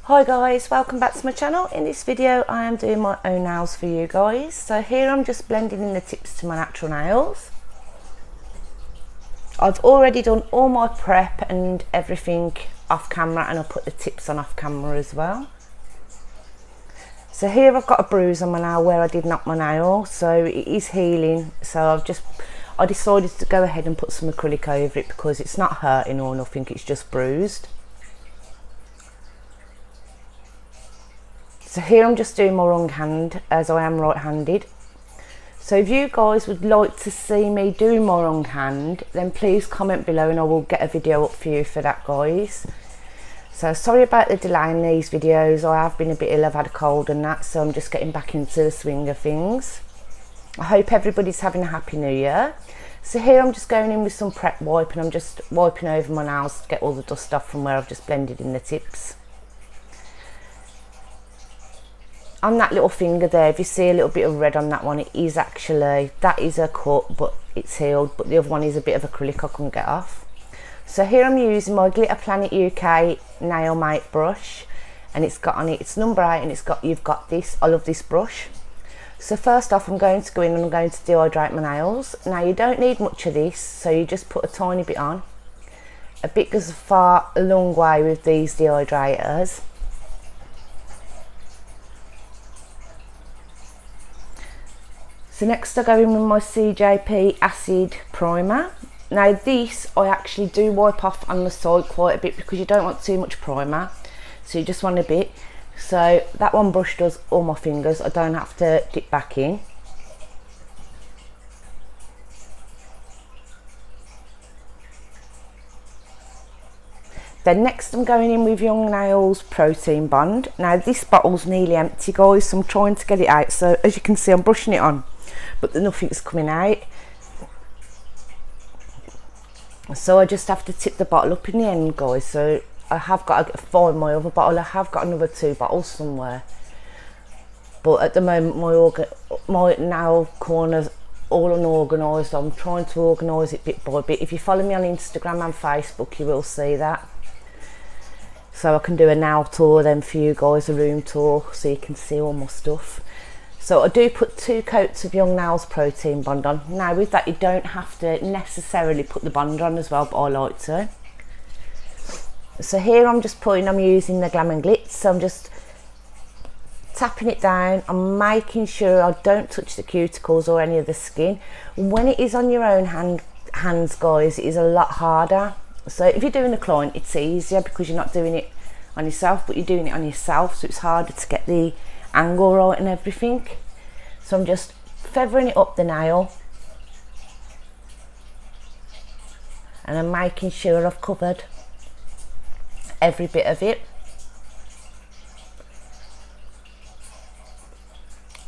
Hi guys, welcome back to my channel. In this video I am doing my own nails for you guys. So here I'm just blending in the tips to my natural nails. I've already done all my prep and everything off camera, and I'll put the tips on off camera as well. So here I've got a bruise on my nail where I did knock my nail, so it is healing. So I decided to go ahead and put some acrylic over it because it's not hurting or nothing, it's just bruised. So here I'm just doing my wrong hand as I am right-handed. So if you guys would like to see me do my wrong hand, then please comment below and I will get a video up for you for that, guys. So sorry about the delay in these videos. I have been a bit ill, I've had a cold and that, so I'm just getting back into the swing of things. I hope everybody's having a happy new year. So here I'm just going in with some prep wipe and I'm just wiping over my nails to get all the dust off from where I've just blended in the tips. On that little finger there, if you see a little bit of red on that one, it is actually, that is a cut, but it's healed, but the other one is a bit of acrylic I couldn't get off. So here I'm using my Glitter Planet UK Nail Mate brush, and it's got on it, it's number 8, and it's got, you've got this, I love this brush. So first off I'm going to go in and I'm going to dehydrate my nails. Now you don't need much of this, so you just put a tiny bit on. A bit goes a long way with these dehydrators. So next I go in with my CJP Acid Primer. Now this I actually do wipe off on the side quite a bit because you don't want too much primer, so you just want a bit. So that one brush does all my fingers, I don't have to dip back in. Then next I'm going in with Young Nails Protein Bond. Now this bottle's nearly empty, guys, so I'm trying to get it out. So as you can see I'm brushing it on, but nothing's coming out, so I just have to tip the bottle up in the end, guys. So I have got to find my other bottle. I have got another 2 bottles somewhere, but at the moment my nail corner's all unorganised. I'm trying to organise it bit by bit. If you follow me on Instagram and Facebook you will see that, so I can do a nail tour then for you guys, a room tour, so you can see all my stuff. So I do put 2 coats of Young Nails Protein Bond on. Now with that you don't have to necessarily put the bond on as well, but I like to. So here I'm using the Glam and Glitz, so I'm just tapping it down. I'm making sure I don't touch the cuticles or any of the skin. When it is on your own hands, guys, it is a lot harder. So if you're doing a client it's easier because you're not doing it on yourself, but you're doing it on yourself, so it's harder to get the angle right and everything. So I'm just feathering it up the nail and I'm making sure I've covered every bit of it.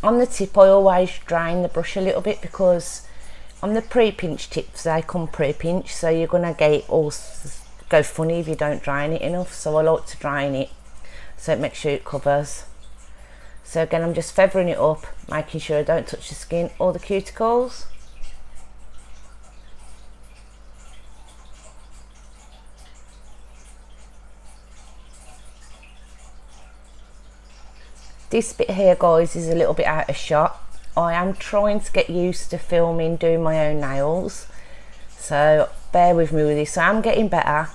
On the tip I always drain the brush a little bit because on the pre-pinch tips they come pre-pinch, so you're gonna get it all go funny if you don't drain it enough. So I like to drain it so it makes sure it covers. So again I'm just feathering it up, making sure I don't touch the skin or the cuticles. This bit here, guys, is a little bit out of shot. I am trying to get used to filming, doing my own nails, so bear with me with this. So I'm getting better,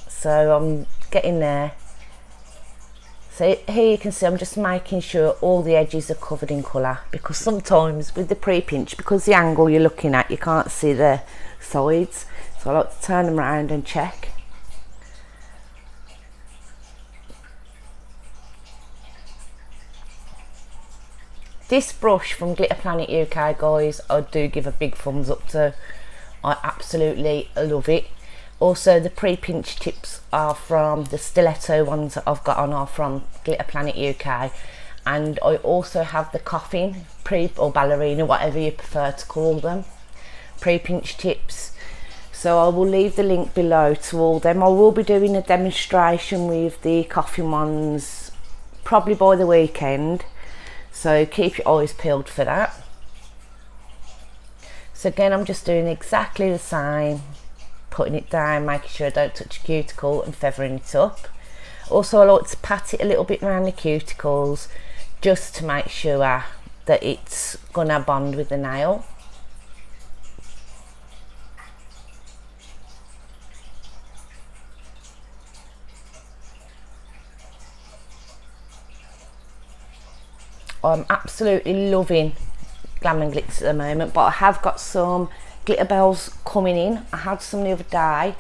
so I'm getting there. So here you can see I'm just making sure all the edges are covered in colour, because sometimes with the pre-pinch, because the angle you're looking at you can't see the sides, so I like to turn them around and check. This brush from Glitter Planet UK, guys, I do give a big thumbs up to. I absolutely love it. Also the pre-pinch tips are from the stiletto ones that I've got on are from Glitter Planet UK, and I also have the coffin or ballerina, whatever you prefer to call them, pre-pinch tips. So I will leave the link below to all them. I will be doing a demonstration with the coffin ones probably by the weekend, so keep your eyes peeled for that. So again I'm just doing exactly the same, putting it down, making sure I don't touch a cuticle and feathering it up. Also, I like to pat it a little bit around the cuticles just to make sure that it's gonna bond with the nail. I'm absolutely loving Glam and Glitz at the moment, but I have got some glitter bells coming in. I had some the other day.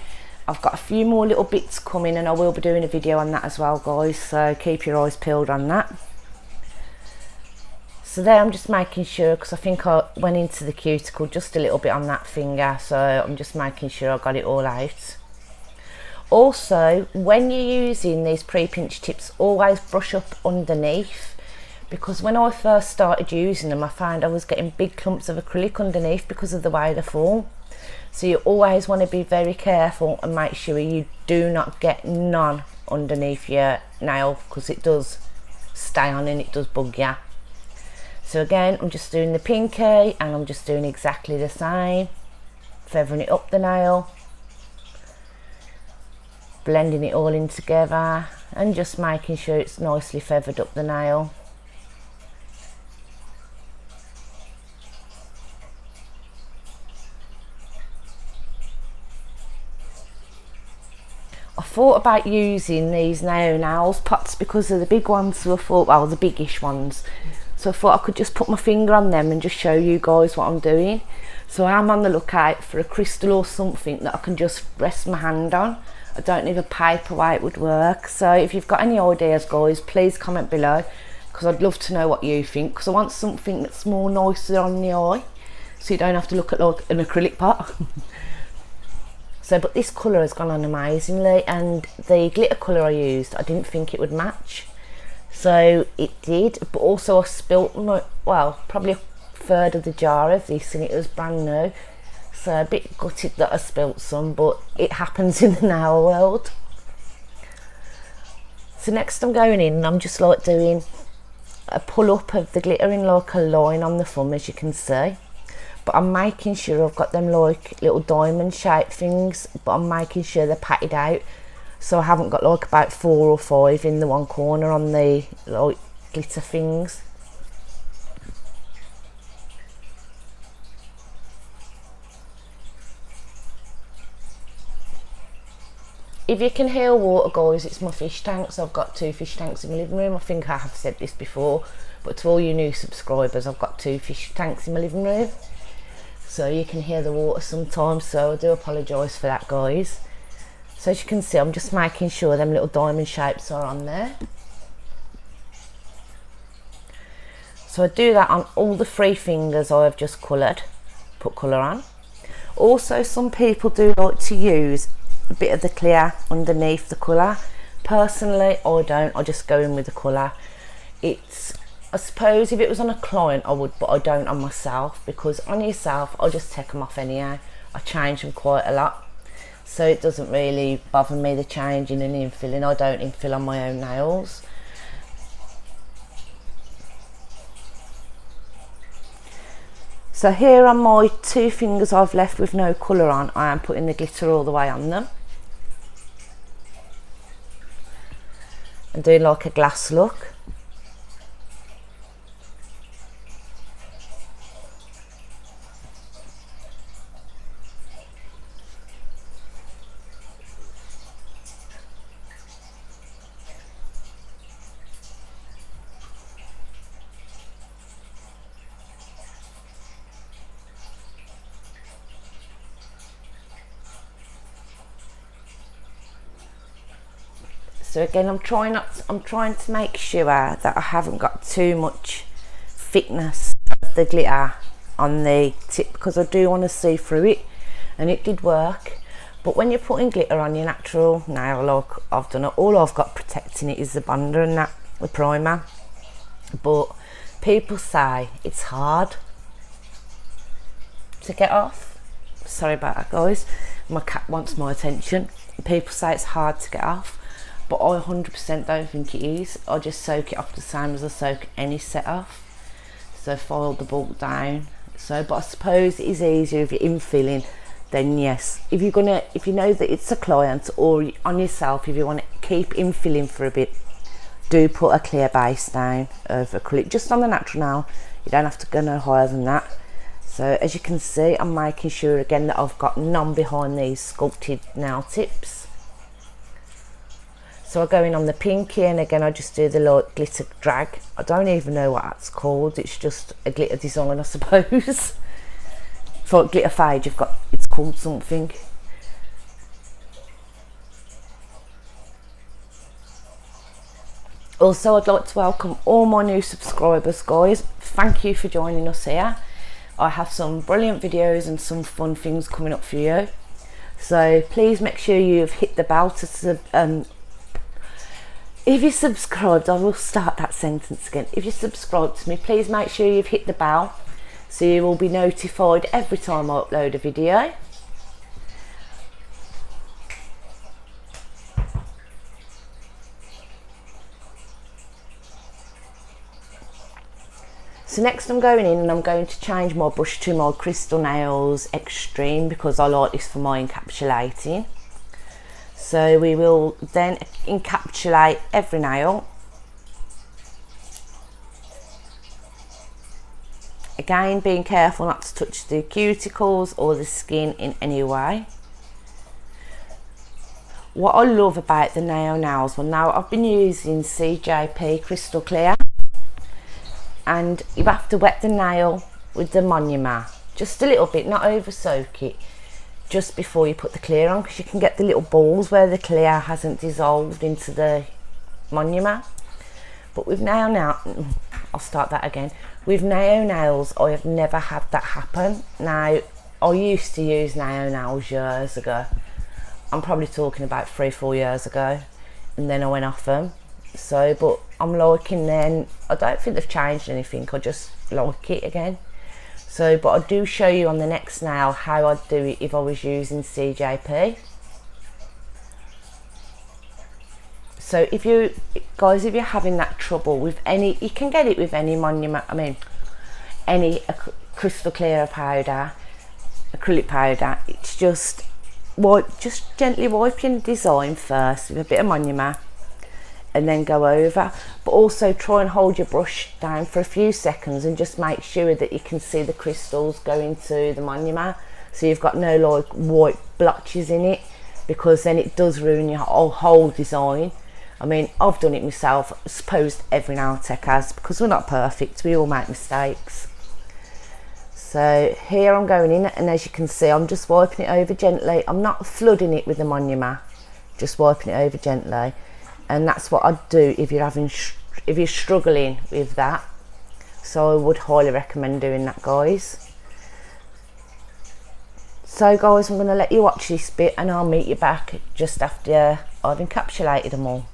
I've got a few more little bits coming, and I will be doing a video on that as well, guys, so keep your eyes peeled on that. So there, I'm just making sure, because I think I went into the cuticle just a little bit on that finger, so I'm just making sure I got it all out. Also, when you're using these pre-pinch tips, always brush up underneath, because when I first started using them, I found I was getting big clumps of acrylic underneath because of the way they form. So you always want to be very careful and make sure you do not get none underneath your nail, because it does stay on and it does bug you. So again, I'm just doing the pinky, and I'm just doing exactly the same, feathering it up the nail, blending it all in together, and just making sure it's nicely feathered up the nail. I thought about using these nails pots because of the big ones, so I thought, well, the biggish ones, so I thought I could just put my finger on them and just show you guys what I'm doing. So I'm on the lookout for a crystal or something that I can just rest my hand on. I don't need a paperweight, would work. So if you've got any ideas, guys, please comment below, because I'd love to know what you think, because I want something that's more nicer on the eye, so you don't have to look at like an acrylic pot. So, but this colour has gone on amazingly, and the glitter colour I used, I didn't think it would match, so it did. But also I spilt, well, probably a third of the jar of this, and it was brand new, so a bit gutted that I spilt some, but it happens in the nail world. So next I'm going in and I'm just like doing a pull up of the glitter in like a line on the thumb, as you can see. But I'm making sure I've got them like little diamond shaped things, but I'm making sure they're patted out, so I haven't got like about 4 or 5 in the one corner on the like glitter things. If you can hear water, guys, it's my fish tanks. I've got 2 fish tanks in my living room. I think I have said this before, but to all you new subscribers, I've got 2 fish tanks in my living room, so you can hear the water sometimes, so I do apologise for that, guys. So as you can see, I'm just making sure them little diamond shapes are on there. So I do that on all the 3 fingers I have just coloured, put colour on. Also, some people do like to use a bit of the clear underneath the colour. Personally, I don't. I just go in with the colour. It's, I suppose if it was on a client I would, but I don't on myself, because on yourself I just take them off anyhow. I change them quite a lot, so it doesn't really bother me, the changing and infilling. I don't infill on my own nails. So here on my 2 fingers I've left with no colour on, I am putting the glitter all the way on them and doing like a glass look. So again, I'm trying to make sure that I haven't got too much thickness of the glitter on the tip, because I do want to see through it, and it did work. But when you're putting glitter on your natural nail, like I've done it, all I've got protecting it is the bonder and that, the primer. But people say it's hard to get off. Sorry about that, guys. My cat wants my attention. People say it's hard to get off, but I 100% don't think it is. I just soak it off the same as I soak any set off. So file the bulk down. So, but I suppose it is easier if you're infilling, then yes. If you know that it's a client, or on yourself, if you want it keep infilling for a bit, do put a clear base down of acrylic, just on the natural nail. You don't have to go no higher than that. So as you can see, I'm making sure again that I've got none behind these sculpted nail tips. So I go in on the pinky, and again I just do the light glitter drag. I don't even know what that's called, it's just a glitter design, I suppose. It's like glitter fade, it's called something. Also, I'd like to welcome all my new subscribers, guys. Thank you for joining us here. I have some brilliant videos and some fun things coming up for you. So please make sure you've hit the bell to if you subscribed, I will start that sentence again. If you subscribe to me, please make sure you've hit the bell so you will be notified every time I upload a video. So next I'm going in and I'm going to change my brush to my Crystal Nails Extreme, because I like this for my encapsulating. So we will then encapsulate every nail. Again, being careful not to touch the cuticles or the skin in any way. What I love about the nails, well, now I've been using CJP Crystal Clear, and you have to wet the nail with the monument just a little bit, not over soak it, just before you put the clear on, because you can get the little balls where the clear hasn't dissolved into the monument. But with I'll start that again. With nails, I have never had that happen. Now, I used to use nails years ago. I'm probably talking about 3-4 years ago, and then I went off them. So, but I'm liking them. I don't think they've changed anything, I just like it again. So, but I do show you on the next nail how I'd do it if I was using CJP. So if you guys, if you're having that trouble with any, you can get it with any monument, any crystal clear powder, acrylic powder. It's just gently wipe your design first with a bit of monument, and then go over. But also try and hold your brush down for a few seconds and just make sure that you can see the crystals go into the monument, so you've got no like white blotches in it, because then it does ruin your whole design. I mean, I've done it myself. I suppose every nail tech has, because we're not perfect, we all make mistakes. So here I'm going in, and as you can see, I'm just wiping it over gently. I'm not flooding it with the monument, just wiping it over gently. And that's what I'd do if you're struggling with that. So I would highly recommend doing that, guys. So guys, I'm going to let you watch this bit, and I'll meet you back just after I've encapsulated them all.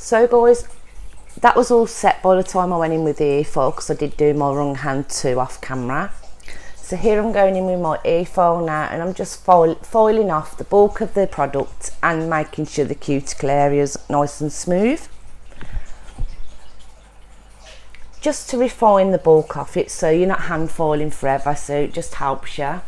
So guys, that was all set by the time I went in with the e-foil, because I did do my wrong hand too off camera. So here I'm going in with my e-foil now, and I'm just foiling off the bulk of the product and making sure the cuticle area is nice and smooth, just to refine the bulk of it, so you're not hand foiling forever, so it just helps you.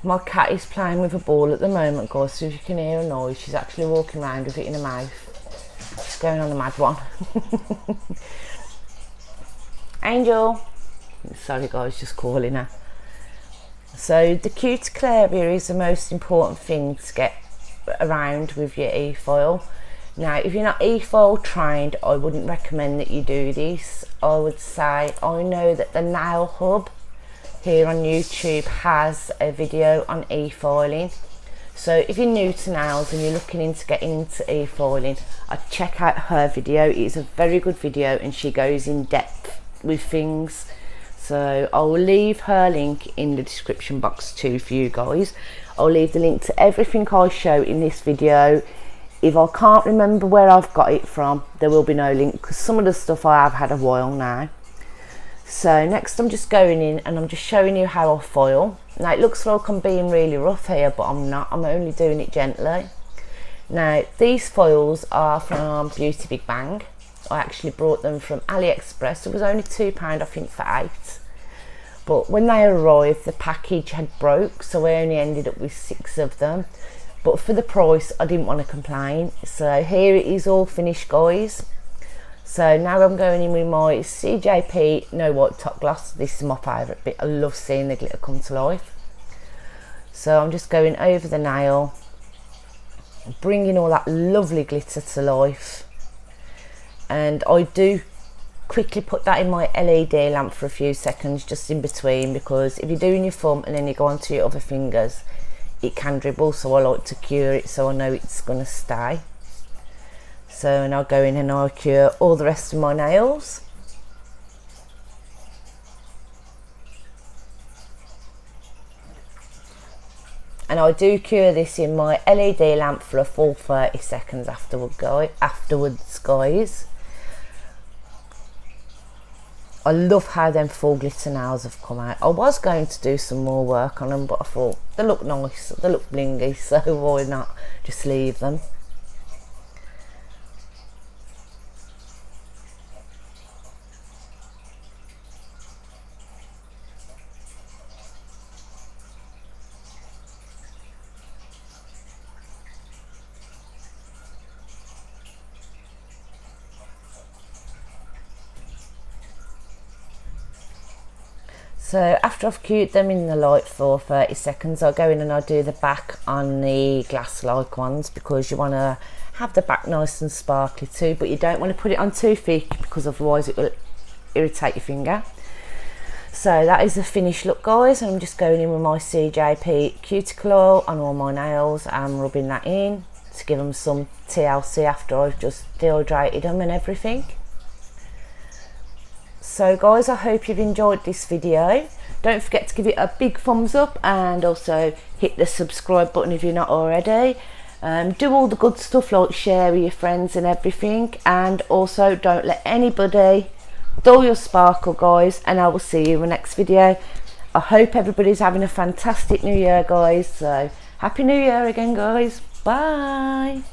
My cat is playing with a ball at the moment, guys, so if you can hear a noise, she's actually walking around with it in her mouth. She's going on a mad one. Angel! Sorry guys, just calling her. So the cuticle area is the most important thing to get around with your e-foil. Now, if you're not e-foil trained, I wouldn't recommend that you do this. I would say, I know that the Nail Hub here on YouTube has a video on e-foiling, so if you're new to nails and you're looking into getting into e-foiling, I'd check out her video. It's a very good video and she goes in depth with things, so I'll leave her link in the description box too for you guys. I'll leave the link to everything I show in this video. If I can't remember where I've got it from, there will be no link, because some of the stuff I have had a while now. So next I'm just going in and I'm just showing you how I foil. Now it looks like I'm being really rough here, but I'm not. I'm only doing it gently. Now these foils are from Beauty Big Bang. I actually brought them from AliExpress. It was only £2 I think for 8. But when they arrived, the package had broke, so I only ended up with 6 of them. But for the price, I didn't want to complain. So here it is all finished, guys. So now I'm going in with my CJP No White Top Gloss. This is my favourite bit. I love seeing the glitter come to life. So I'm just going over the nail, bringing all that lovely glitter to life. And I do quickly put that in my LED lamp for a few seconds just in between, because if you're doing your thumb and then you go onto your other fingers, it can dribble, so I like to cure it so I know it's going to stay. So now I'll go in and I'll cure all the rest of my nails. And I do cure this in my LED lamp for a full 30 seconds afterwards, guys. I love how them full glitter nails have come out. I was going to do some more work on them, but I thought they look nice, they look blingy, so why not just leave them. So after I've cured them in the light for 30 seconds, I'll go in and I'll do the back on the glass-like ones, because you want to have the back nice and sparkly too, but you don't want to put it on too thick, because otherwise it will irritate your finger. So that is the finished look, guys, and I'm just going in with my CJP cuticle oil on all my nails and rubbing that in to give them some TLC after I've just dehydrated them and everything. So guys, I hope you've enjoyed this video. Don't forget to give it a big thumbs up and also hit the subscribe button if you're not already. Do all the good stuff like share with your friends and everything, and also don't let anybody dull your sparkle, guys, and I will see you in the next video. I hope everybody's having a fantastic new year, guys. So happy new year again, guys. Bye.